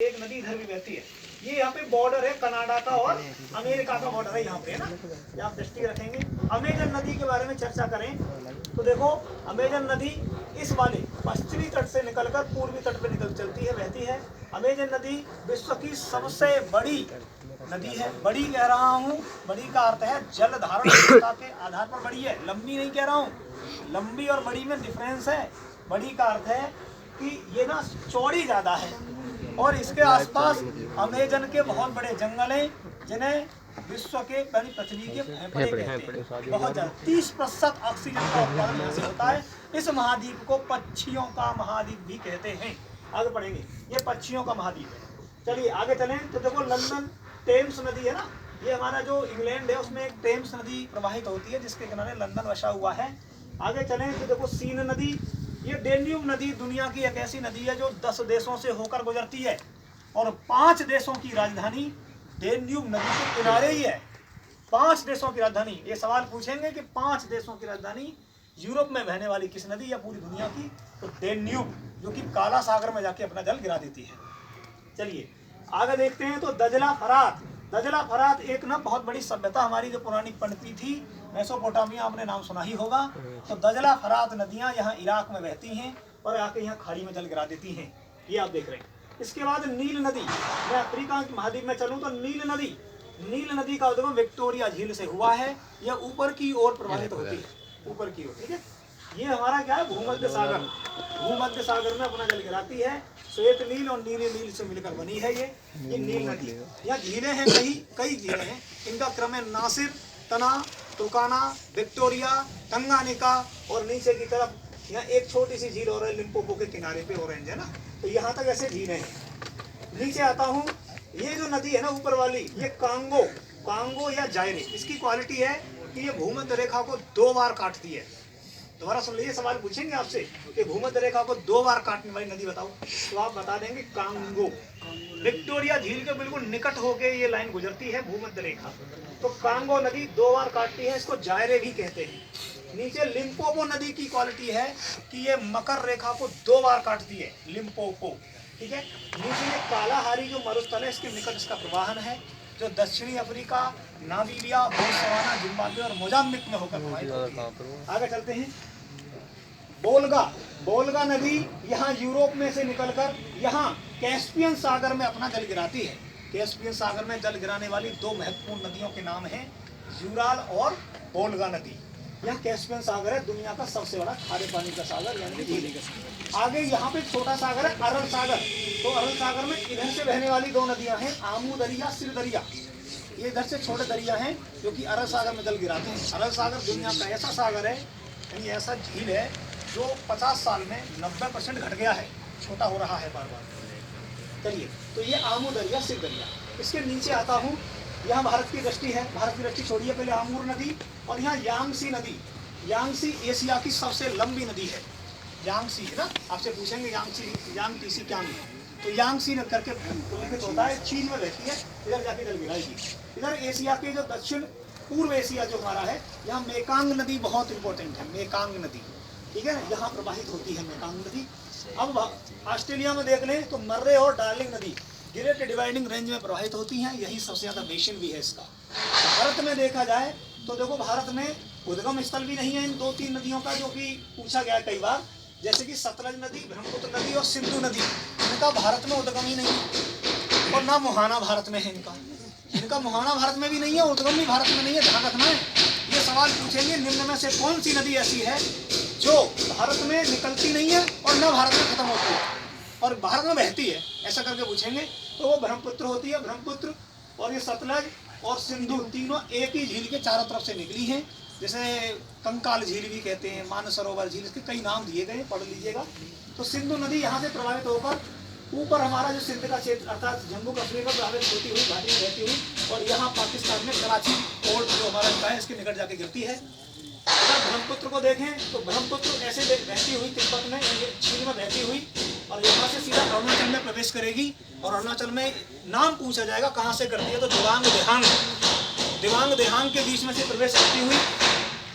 एक नदी इधर भी बहती है। ये यहाँ पे बॉर्डर है कनाडा का और अमेरिका का बॉर्डर है यहाँ पे, है ना। ये आप दृष्टि रखेंगे। अमेजन नदी के बारे में चर्चा करें तो देखो, अमेजन नदी इस वाले पश्चिमी तट से निकलकर पूर्वी तट पे निकल चलती है, बहती है। अमेजन नदी विश्व की सबसे बड़ी नदी है। बड़ी कह रहा हूँ, बड़ी का अर्थ है जल धारण क्षमता के आधार पर बड़ी है, लंबी नहीं कह रहा हूँ। लंबी और बड़ी में डिफरेंस है। बड़ी का अर्थ है कि ये ना चौड़ी ज्यादा है और इसके आसपास अमेजन के बहुत बड़े जंगल हैं, जिन्हें विश्व के पृथ्वी के फेफड़े कहते हैं। बहुत ज्यादा 30% ऑक्सीजन का उत्पादन यहाँ से होता है। इस महाद्वीप को पक्षियों का महाद्वीप भी कहते हैं। आगे पढ़ेंगे, ये पक्षियों का महाद्वीप है। चलिए आगे चलें तो देखो, लंदन टेम्स नदी है ना, ये हमारा जो इंग्लैंड है उसमें एक टेम्स नदी प्रवाहित होती है, जिसके किनारे लंदन बसा हुआ है। आगे चलें तो देखो, सीन नदी, ये डेन्यूब नदी दुनिया की एक ऐसी नदी है जो 10 देशों से होकर गुजरती है और 5 देशों की राजधानी डेन्यूब नदी के किनारे ही है। 5 देशों की राजधानी। ये सवाल पूछेंगे कि 5 देशों की राजधानी यूरोप में बहने वाली किस नदी या पूरी दुनिया की, तो डेन्यूब, जो कि काला सागर में जाके अपना जल गिरा देती है। चलिए आगे देखते हैं तो दजला फरात। दजला फरात एक ना बहुत बड़ी सभ्यता हमारी जो पुरानी पनपी थी, मेसोपोटामिया, आपने नाम सुना ही होगा। तो दजला फरात नदियां यहाँ इराक में बहती हैं और आके यहाँ खाड़ी में जल गिरा देती हैं। ये आप देख रहे हैं। इसके बाद नील नदी, मैं अफ्रीका महाद्वीप में चलूँ तो नील नदी का उद्गम विक्टोरिया झील से हुआ है। यह ऊपर की ओर प्रवाहित होती है, ऊपर की ओर, ठीक है। ये हमारा क्या है, भूमध्य सागर में अपना जल गिराती है। श्वेत नील और नीले नील से मिलकर बनी है ये नील नदी। यहाँ झीलें हैं, कई झीलें हैं। इनका क्रम है नासिर, तना, तुर्काना, विक्टोरिया, टंगानिका और नीचे की तरफ यहाँ एक छोटी सी झील और है लिम्पोपो के किनारे पे, ऑरेंज है ना। तो यहाँ तक ऐसे झीलें हैं। नीचे आता हूँ, ये जो नदी है ना ऊपर वाली, ये कांगो या जायरे, इसकी क्वालिटी है कि ये भूमध्य रेखा को 2 बार काटती है। दोबारा सुन लीजिए, सवाल पूछेंगे आपसे कि भूमध्य रेखा को 2 बार काटने वाली नदी बताओ, तो आप बता देंगे कांगो। विक्टोरिया झील के बिल्कुल निकट होके ये लाइन गुजरती है भूमध्य रेखा, तो कांगो नदी 2 बार काटती है, इसको जायरे भी कहते हैं। नीचे लिम्पोपो नदी की क्वालिटी है कि ये मकर रेखा को 2 बार काटती है, लिम्पोपो, ठीक है। नीचे ये कालाहारी जो मरुस्थल है, इसके निकट इसका प्रवाहन है, जो दक्षिणी अफ्रीका, नामीबिया, बोत्सवाना, जिम्बाब्वे और मोजाम्बिक में होकर प्रवाहित होती है। आगे चलते हैं। बोल्गा नदी यहाँ यूरोप में से निकलकर यहाँ कैस्पियन सागर में अपना जल गिराती है। कैस्पियन सागर में जल गिराने वाली 2 महत्वपूर्ण नदियों के नाम हैं यूराल और बोल्गा नदी। यह कैस्पियन सागर है, दुनिया का सबसे बड़ा खारे पानी का सागर, यानी झील। आगे यहाँ पे छोटा सागर है अरल सागर। तो अरल सागर में इधर से बहने वाली 2 नदियां हैं, आमू दरिया, सिर दरिया। ये इधर से छोटे दरिया हैं जो कि अरल सागर में जल गिराते हैं। अरल सागर दुनिया का ऐसा सागर है, यानी ऐसा झील है जो 50 साल में 90% घट गया है, छोटा हो रहा है बार बार। चलिए, तो ये आमू दरिया, सिर दरिया। इसके नीचे आता हूँ, यहाँ भारत की दृष्टि है। भारत की दृष्टि छोड़िए, पहले आमूर नदी और यहाँ यांगसी नदी। यांगसी एशिया की सबसे लंबी नदी है। यांगसी है ना, आपसे पूछेंगे यांगसी क्या है, तो यांगसी करके उल्लेखित होता है, चीन में रहती है, इधर जाके जल गिराएगी। इधर एशिया के जो दक्षिण पूर्व एशिया जो हमारा है, यहाँ मेकांग नदी बहुत इंपॉर्टेंट है। मेकांग नदी, ठीक है, यहाँ प्रवाहित होती है मेकांग नदी। अब ऑस्ट्रेलिया में देख लें तो मर्रे और डार्लिंग नदी ग्रेट डिवाइडिंग रेंज में प्रवाहित होती हैं, यही सबसे ज्यादा बेसिन भी है इसका। भारत में देखा जाए तो देखो, भारत में उद्गम स्थल भी नहीं है इन 2-3 नदियों का, जो कि पूछा गया कई बार, जैसे कि सतलज नदी, ब्रह्मपुत्र नदी और सिंधु नदी, इनका भारत में उद्गम ही नहीं है। और ना मुहाना भारत में है इनका मुहाना भारत में भी नहीं है, उद्गम भी भारत में नहीं है, ध्यान रखना है। ये सवाल पूछेंगे, निम्न में से कौन सी नदी ऐसी है जो भारत में निकलती नहीं है और न भारत में खत्म होती है और भारत में बहती है, ऐसा करके पूछेंगे तो वो ब्रह्मपुत्र होती है। ब्रह्मपुत्र और ये सतलज और सिंधु तीनों एक ही झील के चारों तरफ से निकली हैं, जैसे कंकाल झील भी कहते हैं, मानसरोवर झील, इसके कई नाम दिए गए, पढ़ लीजिएगा। तो सिंधु नदी यहाँ से प्रभावित होकर ऊपर हमारा जो सिंध का क्षेत्र अर्थात जम्मू कश्मीर में प्रभावित होती हुई घाटी में रहती हुई और यहाँ पाकिस्तान में कराची पोर्ट जो हमारा इनका है, इसके निकट जाके गिरती है। अगर ब्रह्मपुत्र को देखें तो ब्रह्मपुत्र ऐसे बहती हुई तिब्बत में, चीन में बहती हुई और यहाँ से सीधा अरुणाचल में प्रवेश करेगी और अरुणाचल में नाम पूछा जाएगा कहाँ से करती है, तो दिवांग देहांग के बीच में से प्रवेश करती हुई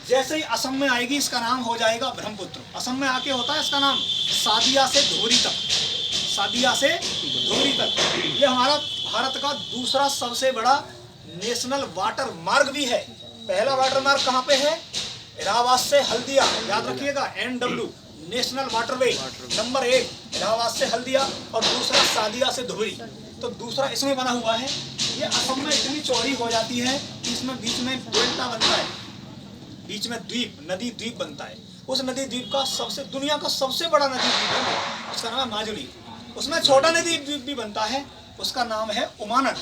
जैसे ही असम में आएगी, इसका नाम हो जाएगा ब्रह्मपुत्र। असम में आके होता है इसका नाम सादिया से धोरी तक, सादिया से धुबरी तक। ये हमारा भारत का दूसरा सबसे बड़ा नेशनल वाटर मार्ग भी है। पहला वाटर मार्ग कहाँ पे है? इलाहाबाद से हल्दिया, याद रखिएगा, NW national waterway number 1 Allahabad से हल्दिया, और दूसरा सादिया से धुबरी। तो दूसरा इसमें बना हुआ है। ये असम में इतनी चौड़ी हो जाती है कि इसमें बीच में डेल्टा बनता है, बीच में द्वीप, नदी द्वीप बनता है। उस नदी द्वीप का दुनिया का सबसे बड़ा नदी द्वीप है, उसका नाम है माजुली। उसमें छोटा नदी द्वीप भी बनता है, उसका नाम है उमानंद।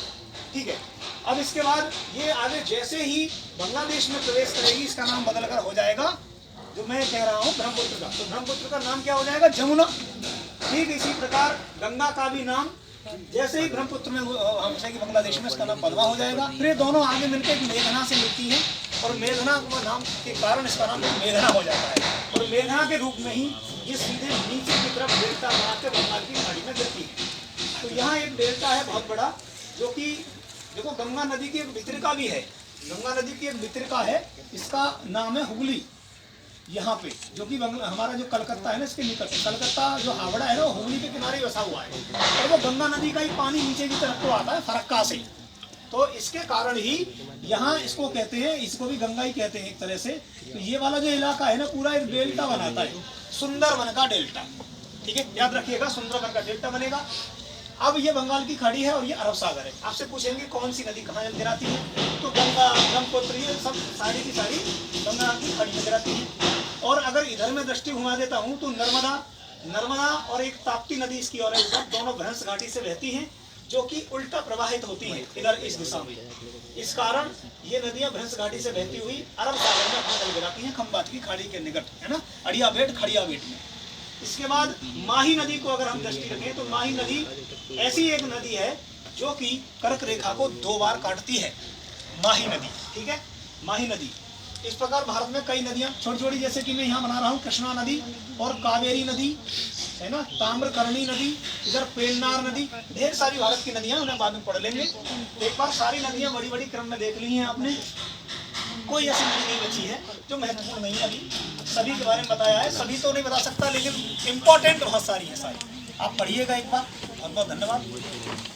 ठीक है, अब इसके बाद ये आगे जैसे ही बांग्लादेश में प्रवेश करेगी, इसका नाम बदलकर हो जाएगा, जो मैं कह रहा हूँ, ब्रह्मपुत्र का। तो ब्रह्मपुत्र का नाम क्या हो जाएगा? जमुना। ठीक इसी प्रकार गंगा का भी नाम जैसे ही ब्रह्मपुत्र में हम कि बांग्लादेश में, इसका नाम पद्मा हो जाएगा। फिर ये दोनों आगे मिलकर एक मेघना से मिलती हैं, और मेघना नाम के कारण इसका नाम मेघना हो जाता है। और मेघना के रूप में ही ये सीधे नीचे की तरफ डेल्टा बना के बंगाल की खाड़ी में गिरती है। तो यहाँ एक डेल्टा है बहुत बड़ा, जो कि देखो गंगा नदी की एक वितरिका भी है। गंगा नदी की एक वितरिका है, इसका नाम है हुगली। यहाँ पे जो कि हमारा जो कलकत्ता है ना, इसके निकट, कलकत्ता जो हावड़ा है ना, वो हुगली के किनारे बसा हुआ है, और वो गंगा नदी का ही पानी नीचे की तरफ को आता है फरक्का से। तो इसके कारण ही यहाँ इसको कहते हैं, इसको भी गंगा ही कहते हैं एक तरह से। तो ये वाला जो इलाका है ना, पूरा एक डेल्टा बनाता है, सुंदरबन का डेल्टा। ठीक है, याद रखिएगा, सुंदरबन का डेल्टा बनेगा। अब ये बंगाल की खाड़ी है और ये अरब सागर है। आपसे पूछेंगे कौन सी नदी कहाँ गिराती है, तो गंगा, ब्रह्मपुत्र, ये सब सारी की सारी गंगा की खाड़ी में गिराती है। और अगर इधर में दृष्टि घुमा देता हूँ तो नर्मदा और एक ताप्ती नदी इसकी और दोनों भ्रंश घाटी से बहती हैं, जो कि उल्टा प्रवाहित होती हैं इधर इस दिशा में। इस कारण ये नदियां भ्रंश घाटी से बहती हुई अरब सागर में अपना जल गिराती हैं, खंबात की खाड़ी के निकट, है ना, अड़िया बेट, खड़िया बेट में। इसके बाद माही नदी को अगर हम दृष्टि रखें तो माही नदी ऐसी एक नदी है जो कि कर्क रेखा को 2 बार काटती है, माही नदी। ठीक है, माही नदी। इस प्रकार भारत में कई नदियां छोटी छोटी, जैसे कि मैं यहाँ बना रहा हूँ, कृष्णा नदी और कावेरी नदी, है ना, ताम्रकर्णी नदी, इधर पेन्नार नदी, ढेर सारी भारत की नदियां, उन्हें बाद में पढ़ लेंगे। एक बार सारी नदियां बड़ी बड़ी क्रम में देख ली हैं आपने, कोई ऐसी नदी नहीं बची है जो महत्वपूर्ण नहीं है। अभी सभी के बारे में बताया है, सभी तो नहीं बता सकता, लेकिन इम्पोर्टेंट बहुत सारी है सारी। आप पढ़िएगा एक बार। बहुत बहुत धन्यवाद।